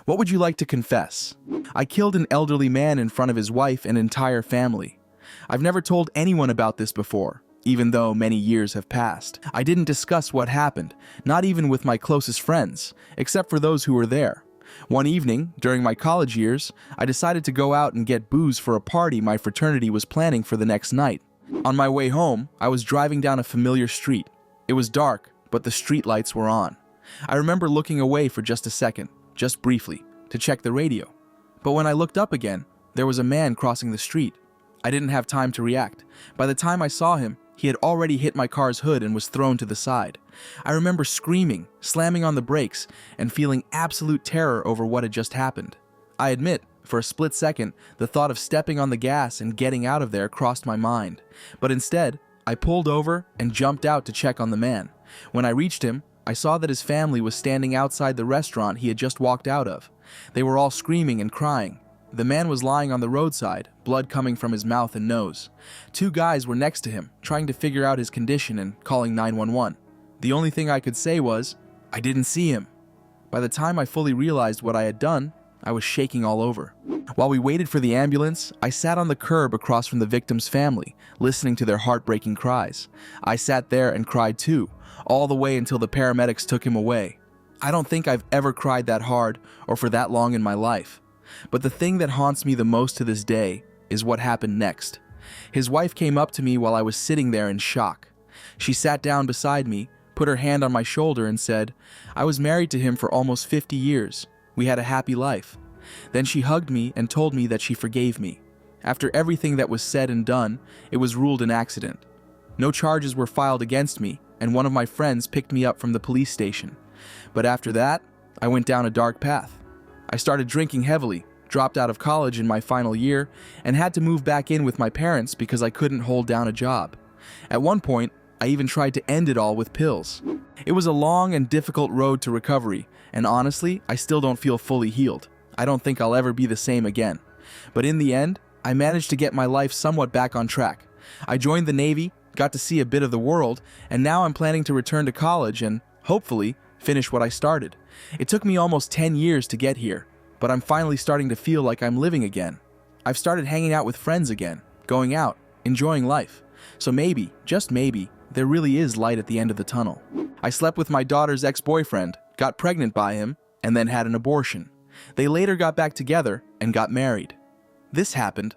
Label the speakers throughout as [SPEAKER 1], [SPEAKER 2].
[SPEAKER 1] What would you like to confess? I killed an elderly man in front of his wife and entire family. I've never told anyone about this before, even though many years have passed. I didn't discuss what happened, not even with my closest friends, except for those who were there. One evening, during my college years, I decided to go out and get booze for a party my fraternity was planning for the next night. On my way home, I was driving down a familiar street. It was dark, but the street lights were on. I remember looking away for just a second, just briefly, to check the radio. But when I looked up again, there was a man crossing the street. I didn't have time to react. By the time I saw him, he had already hit my car's hood and was thrown to the side. I remember screaming, slamming on the brakes, and feeling absolute terror over what had just happened. I admit, for a split second, the thought of stepping on the gas and getting out of there crossed my mind. But instead, I pulled over and jumped out to check on the man. When I reached him, I saw that his family was standing outside the restaurant he had just walked out of. They were all screaming and crying. The man was lying on the roadside, blood coming from his mouth and nose. Two guys were next to him, trying to figure out his condition and calling 911. The only thing I could say was, I didn't see him. By the time I fully realized what I had done, I was shaking all over. While we waited for the ambulance, I sat on the curb across from the victim's family, listening to their heartbreaking cries. I sat there and cried too, all the way until the paramedics took him away. I don't think I've ever cried that hard or for that long in my life. But the thing that haunts me the most to this day is what happened next. His wife came up to me while I was sitting there in shock. She sat down beside me, put her hand on my shoulder and said, I was married to him for almost 50 years. We had a happy life. Then she hugged me and told me that she forgave me. After everything that was said and done, it was ruled an accident. No charges were filed against me, and one of my friends picked me up from the police station. But after that, I went down a dark path. I started drinking heavily, dropped out of college in my final year, and had to move back in with my parents because I couldn't hold down a job. At one point, I even tried to end it all with pills. It was a long and difficult road to recovery, and honestly, I still don't feel fully healed. I don't think I'll ever be the same again. But in the end, I managed to get my life somewhat back on track. I joined the Navy, got to see a bit of the world, and now I'm planning to return to college and, hopefully, finish what I started. It took me almost 10 years to get here, but I'm finally starting to feel like I'm living again. I've started hanging out with friends again, going out, enjoying life. So maybe, just maybe, there really is light at the end of the tunnel. I slept with my daughter's ex-boyfriend, got pregnant by him, and then had an abortion. They later got back together and got married. This happened,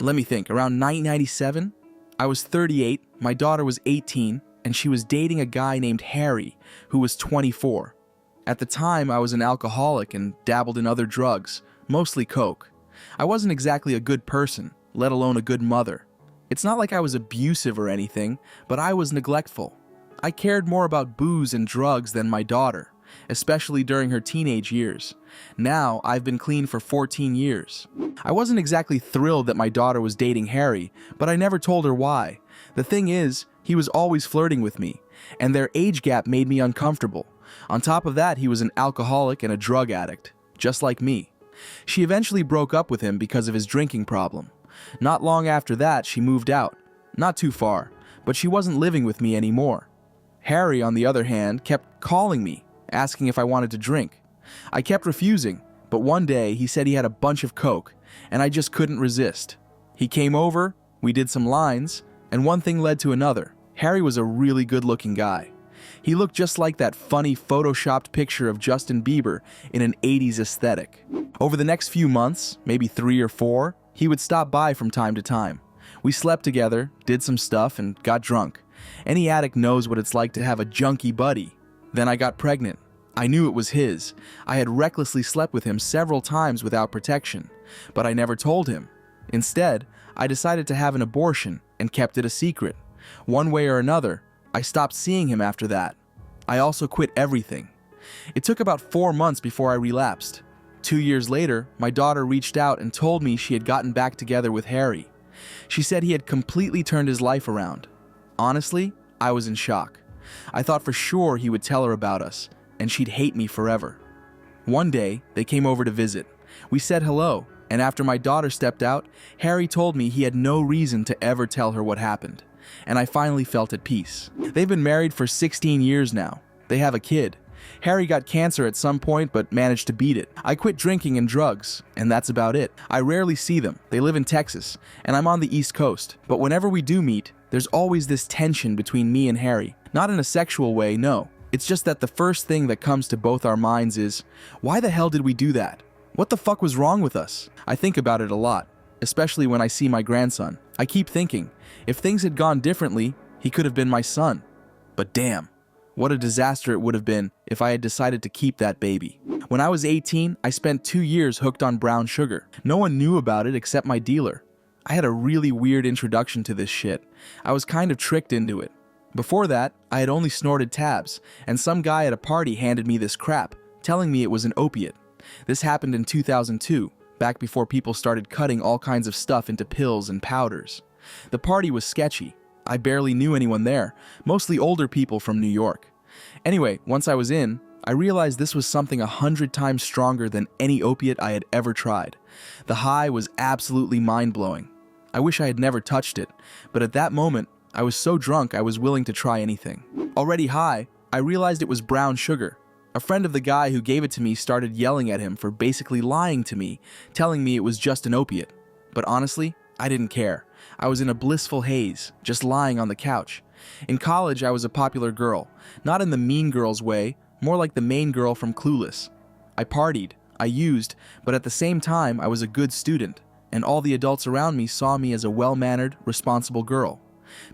[SPEAKER 1] let me think, around 1997? I was 38, my daughter was 18, and she was dating a guy named Harry, who was 24. At the time, I was an alcoholic and dabbled in other drugs, mostly coke. I wasn't exactly a good person, let alone a good mother. It's not like I was abusive or anything, but I was neglectful. I cared more about booze and drugs than my daughter, especially during her teenage years. Now, I've been clean for 14 years. I wasn't exactly thrilled that my daughter was dating Harry, but I never told her why. The thing is, he was always flirting with me, and their age gap made me uncomfortable. On top of that, he was an alcoholic and a drug addict, just like me. She eventually broke up with him because of his drinking problem. Not long after that, she moved out. Not too far, but she wasn't living with me anymore. Harry, on the other hand, kept calling me, asking if I wanted to drink. I kept refusing, but one day he said he had a bunch of coke, and I just couldn't resist. He came over, we did some lines, and one thing led to another. Harry was a really good-looking guy. He looked just like that funny photoshopped picture of Justin Bieber in an 80s aesthetic. Over the next few months, maybe 3 or 4, he would stop by from time to time. We slept together, did some stuff, and got drunk. Any addict knows what it's like to have a junkie buddy. Then I got pregnant. I knew it was his. I had recklessly slept with him several times without protection, but I never told him. Instead, I decided to have an abortion and kept it a secret. One way or another, I stopped seeing him after that. I also quit everything. It took about 4 months before I relapsed. 2 years later, my daughter reached out and told me she had gotten back together with Harry. She said he had completely turned his life around. Honestly, I was in shock. I thought for sure he would tell her about us, and she'd hate me forever. One day, they came over to visit. We said hello, and after my daughter stepped out, Harry told me he had no reason to ever tell her what happened, and I finally felt at peace. They've been married for 16 years now. They have a kid. Harry got cancer at some point but managed to beat it. I quit drinking and drugs, and that's about it. I rarely see them. They live in Texas, and I'm on the East Coast. But whenever we do meet, there's always this tension between me and Harry. Not in a sexual way, no. It's just that the first thing that comes to both our minds is, why the hell did we do that? What the fuck was wrong with us? I think about it a lot, especially when I see my grandson. I keep thinking, if things had gone differently, he could have been my son. But damn, what a disaster it would have been if I had decided to keep that baby. When I was 18, I spent 2 years hooked on brown sugar. No one knew about it except my dealer. I had a really weird introduction to this shit. I was kind of tricked into it. Before that, I had only snorted tabs, and some guy at a party handed me this crap, telling me it was an opiate. This happened in 2002, back before people started cutting all kinds of stuff into pills and powders. The party was sketchy. I barely knew anyone there, mostly older people from New York. Anyway, once I was in, I realized this was something 100 times stronger than any opiate I had ever tried. The high was absolutely mind-blowing. I wish I had never touched it, but at that moment, I was so drunk I was willing to try anything. Already high, I realized it was brown sugar. A friend of the guy who gave it to me started yelling at him for basically lying to me, telling me it was just an opiate. But honestly, I didn't care. I was in a blissful haze, just lying on the couch. In college, I was a popular girl, not in the mean girls way, more like the main girl from Clueless. I partied, I used, but at the same time, I was a good student, and all the adults around me saw me as a well-mannered, responsible girl.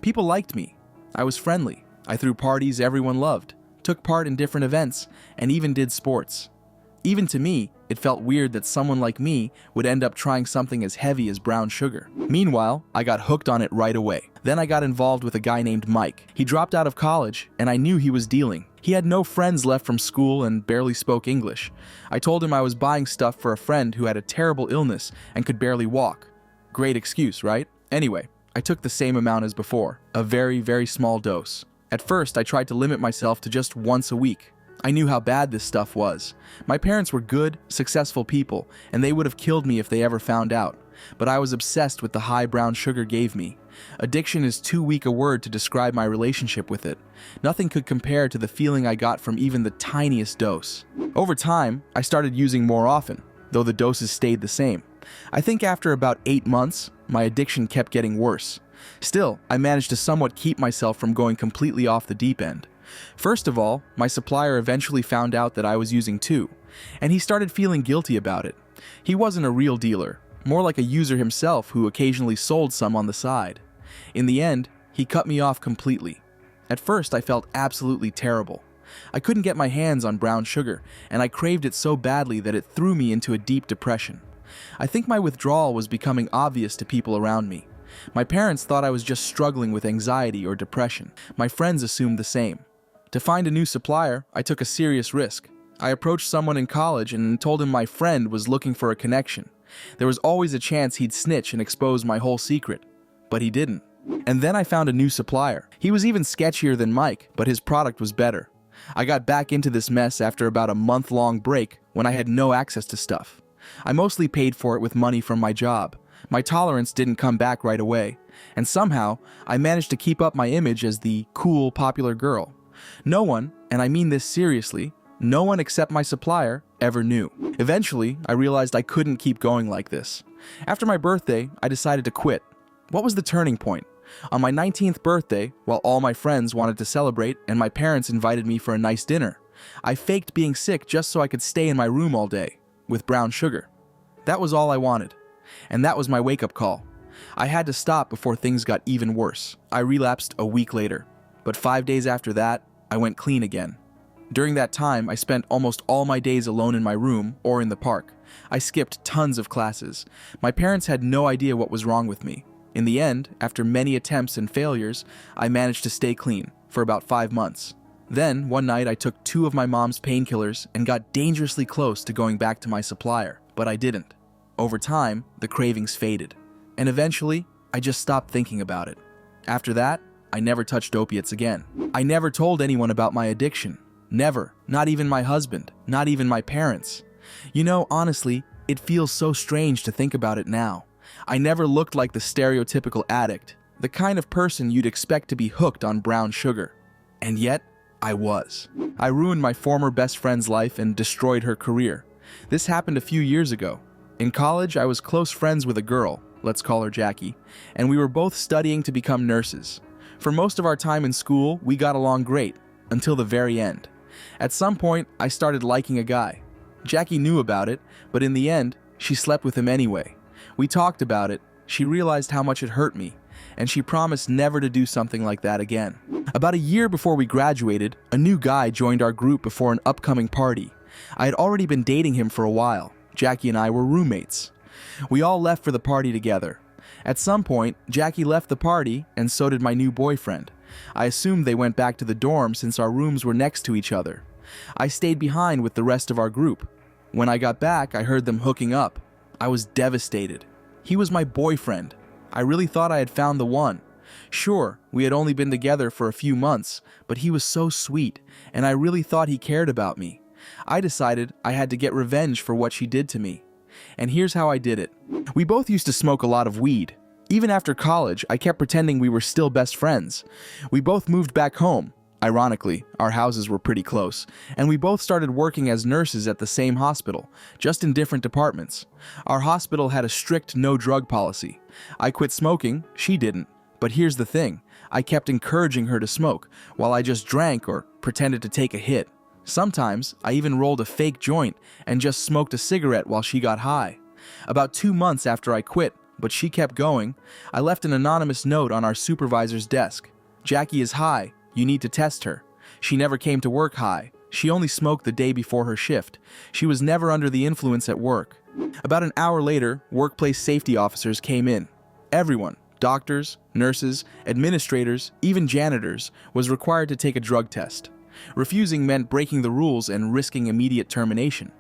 [SPEAKER 1] People liked me. I was friendly. I threw parties everyone loved, took part in different events, and even did sports. Even to me, it felt weird that someone like me would end up trying something as heavy as brown sugar. Meanwhile, I got hooked on it right away. Then I got involved with a guy named Mike. He dropped out of college, and I knew he was dealing. He had no friends left from school and barely spoke English. I told him I was buying stuff for a friend who had a terrible illness and could barely walk. Great excuse, right? Anyway, I took the same amount as before, a very, very small dose. At first, I tried to limit myself to just once a week. I knew how bad this stuff was. My parents were good, successful people, and they would have killed me if they ever found out. But I was obsessed with the high brown sugar gave me. Addiction is too weak a word to describe my relationship with it. Nothing could compare to the feeling I got from even the tiniest dose. Over time, I started using more often, though the doses stayed the same. I think after about 8 months, my addiction kept getting worse. Still, I managed to somewhat keep myself from going completely off the deep end. First of all, my supplier eventually found out that I was using too, and he started feeling guilty about it. He wasn't a real dealer, more like a user himself who occasionally sold some on the side. In the end, he cut me off completely. At first, I felt absolutely terrible. I couldn't get my hands on brown sugar, and I craved it so badly that it threw me into a deep depression. I think my withdrawal was becoming obvious to people around me. My parents thought I was just struggling with anxiety or depression. My friends assumed the same. To find a new supplier, I took a serious risk. I approached someone in college and told him my friend was looking for a connection. There was always a chance he'd snitch and expose my whole secret. But he didn't. And then I found a new supplier. He was even sketchier than Mike, but his product was better. I got back into this mess after about a month-long break when I had no access to stuff. I mostly paid for it with money from my job. My tolerance didn't come back right away, and somehow I managed to keep up my image as the cool, popular girl. No one, and I mean this seriously, no one except my supplier ever knew. Eventually, I realized I couldn't keep going like this. After my birthday, I decided to quit. What was the turning point? On my 19th birthday, while all my friends wanted to celebrate and my parents invited me for a nice dinner, I faked being sick just so I could stay in my room all day, with brown sugar. That was all I wanted. And that was my wake-up call. I had to stop before things got even worse. I relapsed a week later, but 5 days after that, I went clean again. During that time, I spent almost all my days alone in my room or in the park. I skipped tons of classes. My parents had no idea what was wrong with me. In the end, after many attempts and failures, I managed to stay clean for about 5 months. Then, one night, I took 2 of my mom's painkillers and got dangerously close to going back to my supplier, but I didn't. Over time, the cravings faded, and eventually, I just stopped thinking about it. After that, I never touched opiates again. I never told anyone about my addiction. Never. Not even my husband. Not even my parents. You know, honestly, it feels so strange to think about it now. I never looked like the stereotypical addict, the kind of person you'd expect to be hooked on brown sugar. And yet, I was. I ruined my former best friend's life and destroyed her career. This happened a few years ago. In college, I was close friends with a girl, let's call her Jackie, and we were both studying to become nurses. For most of our time in school, we got along great, until the very end. At some point, I started liking a guy. Jackie knew about it, but in the end, she slept with him anyway. We talked about it, she realized how much it hurt me, and she promised never to do something like that again. About a year before we graduated, a new guy joined our group before an upcoming party. I had already been dating him for a while. Jackie and I were roommates. We all left for the party together. At some point, Jackie left the party, and so did my new boyfriend. I assumed they went back to the dorm since our rooms were next to each other. I stayed behind with the rest of our group. When I got back, I heard them hooking up. I was devastated. He was my boyfriend. I really thought I had found the one. Sure, we had only been together for a few months, but he was so sweet, and I really thought he cared about me. I decided I had to get revenge for what she did to me. And here's how I did it. We both used to smoke a lot of weed. Even after college, I kept pretending we were still best friends. We both moved back home. Ironically, our houses were pretty close, and we both started working as nurses at the same hospital, just in different departments. Our hospital had a strict no-drug policy. I quit smoking, she didn't. But here's the thing, I kept encouraging her to smoke, while I just drank or pretended to take a hit. Sometimes, I even rolled a fake joint and just smoked a cigarette while she got high. About 2 months after I quit, but she kept going, I left an anonymous note on our supervisor's desk. Jackie is high. You need to test her. She never came to work high. She only smoked the day before her shift. She was never under the influence at work. About an hour later, workplace safety officers came in. Everyone, doctors, nurses, administrators, even janitors, was required to take a drug test. Refusing meant breaking the rules and risking immediate termination.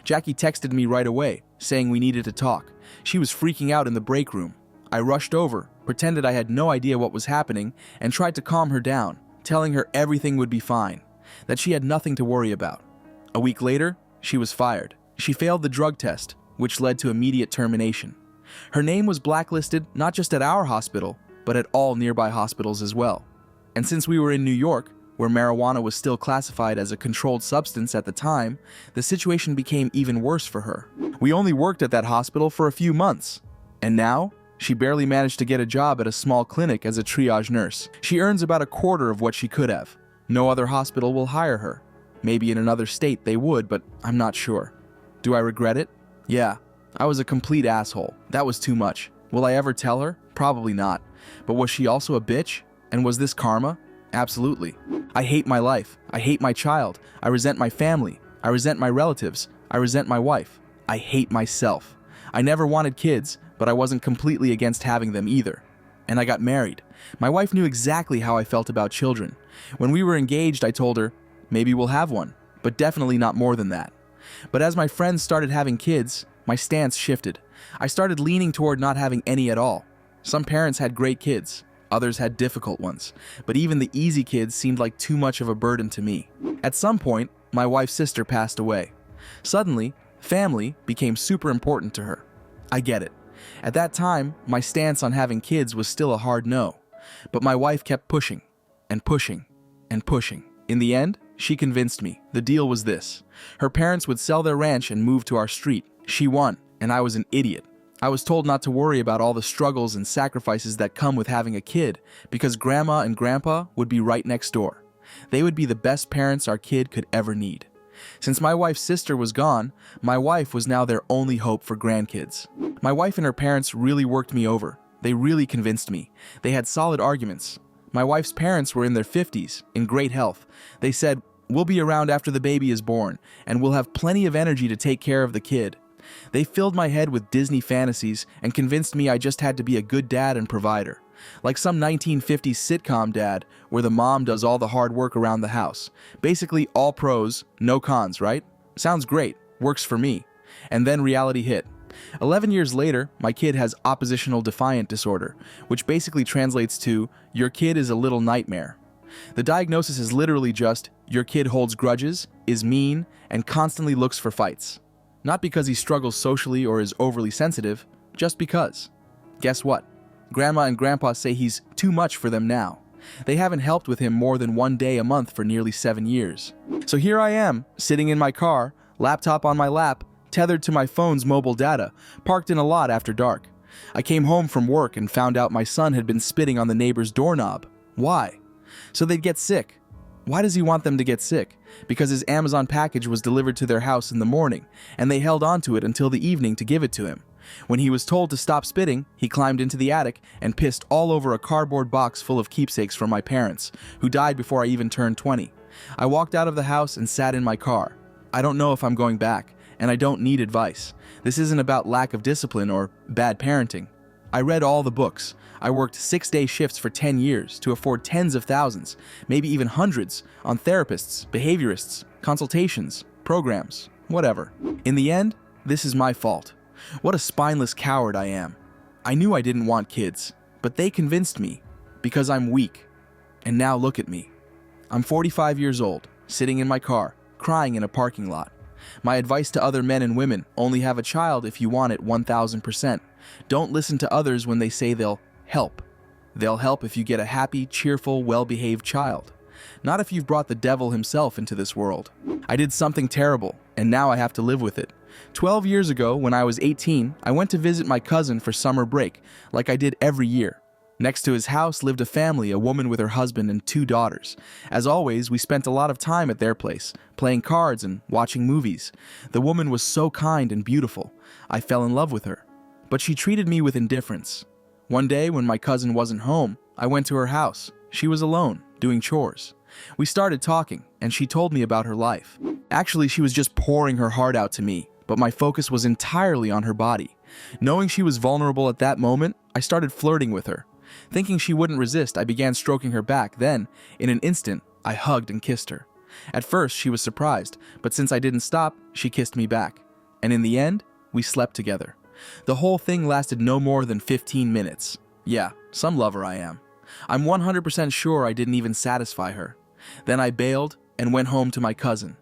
[SPEAKER 1] Jackie texted me right away, saying we needed to talk. She was freaking out in the break room. I rushed over, pretended I had no idea what was happening, and tried to calm her down, telling her everything would be fine, that she had nothing to worry about. A week later, she was fired. She failed the drug test, which led to immediate termination. Her name was blacklisted not just at our hospital, but at all nearby hospitals as well. And since we were in New York, where marijuana was still classified as a controlled substance at the time, the situation became even worse for her. We only worked at that hospital for a few months. And now, she barely managed to get a job at a small clinic as a triage nurse. She earns about a quarter of what she could have. No other hospital will hire her. Maybe in another state they would, but I'm not sure. Do I regret it? Yeah, I was a complete asshole. That was too much. Will I ever tell her? Probably not. But was she also a bitch? And was this karma? Absolutely. I hate my life. I hate my child. I resent my family. I resent my relatives. I resent my wife. I hate myself. I never wanted kids, but I wasn't completely against having them either. And I got married. My wife knew exactly how I felt about children. When we were engaged, I told her, maybe we'll have one, but definitely not more than that. But as my friends started having kids, my stance shifted. I started leaning toward not having any at all. Some parents had great kids. Others had difficult ones, but even the easy kids seemed like too much of a burden to me. At some point, my wife's sister passed away. Suddenly, family became super important to her. I get it. At that time, my stance on having kids was still a hard no, but my wife kept pushing, and pushing, and pushing. In the end, she convinced me. The deal was this. Her parents would sell their ranch and move to our street. She won, and I was an idiot. I was told not to worry about all the struggles and sacrifices that come with having a kid, because Grandma and Grandpa would be right next door. They would be the best parents our kid could ever need. Since my wife's sister was gone, my wife was now their only hope for grandkids. My wife and her parents really worked me over. They really convinced me. They had solid arguments. My wife's parents were in their 50s, in great health. They said, we'll be around after the baby is born, and we'll have plenty of energy to take care of the kid. They filled my head with Disney fantasies and convinced me I just had to be a good dad and provider. Like some 1950s sitcom dad, where the mom does all the hard work around the house. Basically all pros, no cons, right? Sounds great, works for me. And then reality hit. 11 years later, my kid has oppositional defiant disorder, which basically translates to, your kid is a little nightmare. The diagnosis is literally just, your kid holds grudges, is mean, and constantly looks for fights. Not because he struggles socially or is overly sensitive, just because. Guess what? Grandma and Grandpa say he's too much for them now. They haven't helped with him more than one day a month for nearly 7 years. So here I am, sitting in my car, laptop on my lap, tethered to my phone's mobile data, parked in a lot after dark. I came home from work and found out my son had been spitting on the neighbor's doorknob. Why? So they'd get sick. Why does he want them to get sick? Because his Amazon package was delivered to their house in the morning, and they held onto it until the evening to give it to him. When he was told to stop spitting, he climbed into the attic and pissed all over a cardboard box full of keepsakes from my parents, who died before I even turned 20. I walked out of the house and sat in my car. I don't know if I'm going back, and I don't need advice. This isn't about lack of discipline or bad parenting. I read all the books. I worked 6-day shifts for 10 years to afford tens of thousands, maybe even hundreds, on therapists, behaviorists, consultations, programs, whatever. In the end, this is my fault. What a spineless coward I am. I knew I didn't want kids, but they convinced me, because I'm weak. And now look at me. I'm 45 years old, sitting in my car, crying in a parking lot. My advice to other men and women: only have a child if you want it 1000%. Don't listen to others when they say they'll help. They'll help if you get a happy, cheerful, well-behaved child. Not if you've brought the devil himself into this world. I did something terrible, and now I have to live with it. 12 years ago, when I was 18, I went to visit my cousin for summer break, like I did every year. Next to his house lived a family, a woman with her husband and 2 daughters. As always, we spent a lot of time at their place, playing cards and watching movies. The woman was so kind and beautiful. I fell in love with her. But she treated me with indifference. One day, when my cousin wasn't home, I went to her house. She was alone, doing chores. We started talking, and she told me about her life. Actually, she was just pouring her heart out to me, but my focus was entirely on her body. Knowing she was vulnerable at that moment, I started flirting with her. Thinking she wouldn't resist, I began stroking her back. Then, in an instant, I hugged and kissed her. At first, she was surprised, but since I didn't stop, she kissed me back. And in the end, we slept together. The whole thing lasted no more than 15 minutes. Yeah, some lover I am. I'm 100% sure I didn't even satisfy her. Then I bailed and went home to my cousin.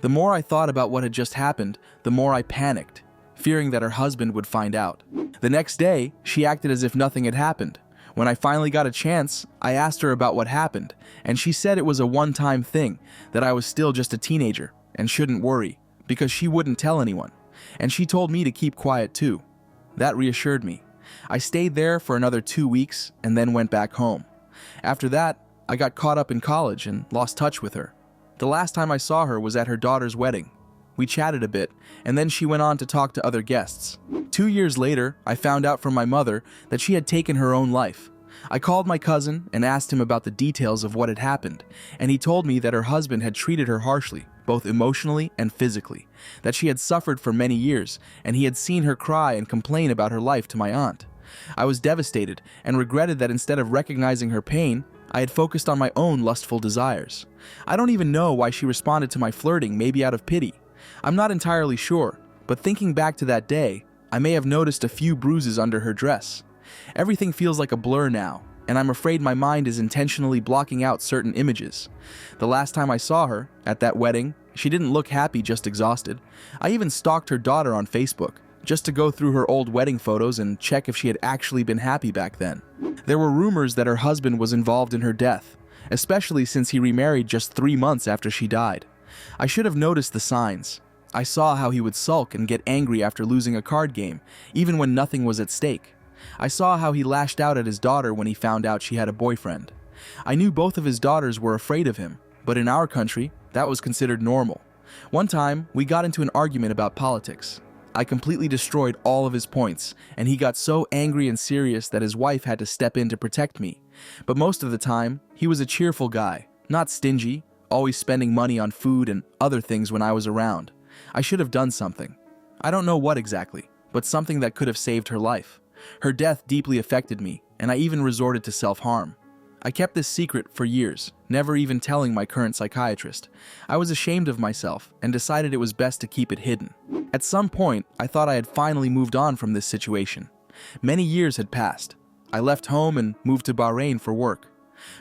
[SPEAKER 1] The more I thought about what had just happened, the more I panicked, fearing that her husband would find out. The next day, she acted as if nothing had happened. When I finally got a chance, I asked her about what happened, and she said it was a one-time thing, that I was still just a teenager and shouldn't worry, because she wouldn't tell anyone. And she told me to keep quiet too. That reassured me. I stayed there for another 2 weeks and then went back home. After that, I got caught up in college and lost touch with her. The last time I saw her was at her daughter's wedding. We chatted a bit, and then she went on to talk to other guests. 2 years later, I found out from my mother that she had taken her own life. I called my cousin and asked him about the details of what had happened, and he told me that her husband had treated her harshly, both emotionally and physically, that she had suffered for many years, and he had seen her cry and complain about her life to my aunt. I was devastated and regretted that instead of recognizing her pain, I had focused on my own lustful desires. I don't even know why she responded to my flirting, maybe out of pity. I'm not entirely sure, but thinking back to that day, I may have noticed a few bruises under her dress. Everything feels like a blur now, and I'm afraid my mind is intentionally blocking out certain images. The last time I saw her, at that wedding, she didn't look happy, just exhausted. I even stalked her daughter on Facebook, just to go through her old wedding photos and check if she had actually been happy back then. There were rumors that her husband was involved in her death, especially since he remarried just 3 months after she died. I should have noticed the signs. I saw how he would sulk and get angry after losing a card game, even when nothing was at stake. I saw how he lashed out at his daughter when he found out she had a boyfriend. I knew both of his daughters were afraid of him, but in our country, that was considered normal. One time, we got into an argument about politics. I completely destroyed all of his points, and he got so angry and serious that his wife had to step in to protect me. But most of the time, he was a cheerful guy, not stingy, always spending money on food and other things when I was around. I should have done something. I don't know what exactly, but something that could have saved her life. Her death deeply affected me, and I even resorted to self-harm. I kept this secret for years, never even telling my current psychiatrist. I was ashamed of myself and decided it was best to keep it hidden. At some point, I thought I had finally moved on from this situation. Many years had passed. I left home and moved to Bahrain for work.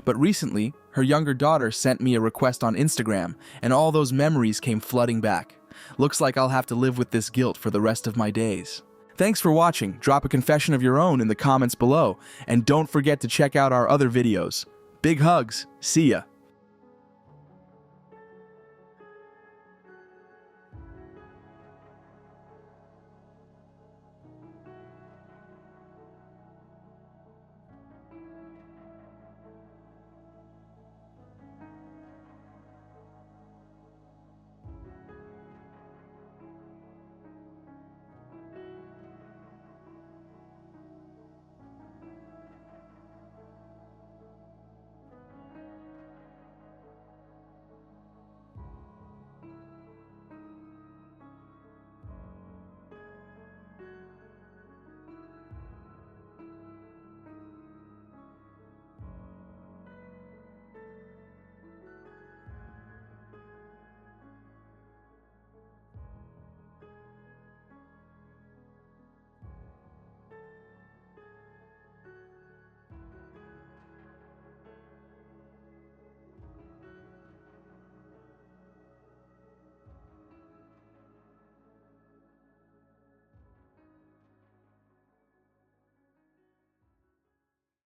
[SPEAKER 1] But recently, her younger daughter sent me a request on Instagram, and all those memories came flooding back. Looks like I'll have to live with this guilt for the rest of my days. Thanks for watching. Drop a confession of your own in the comments below, and don't forget to check out our other videos. Big hugs. See ya.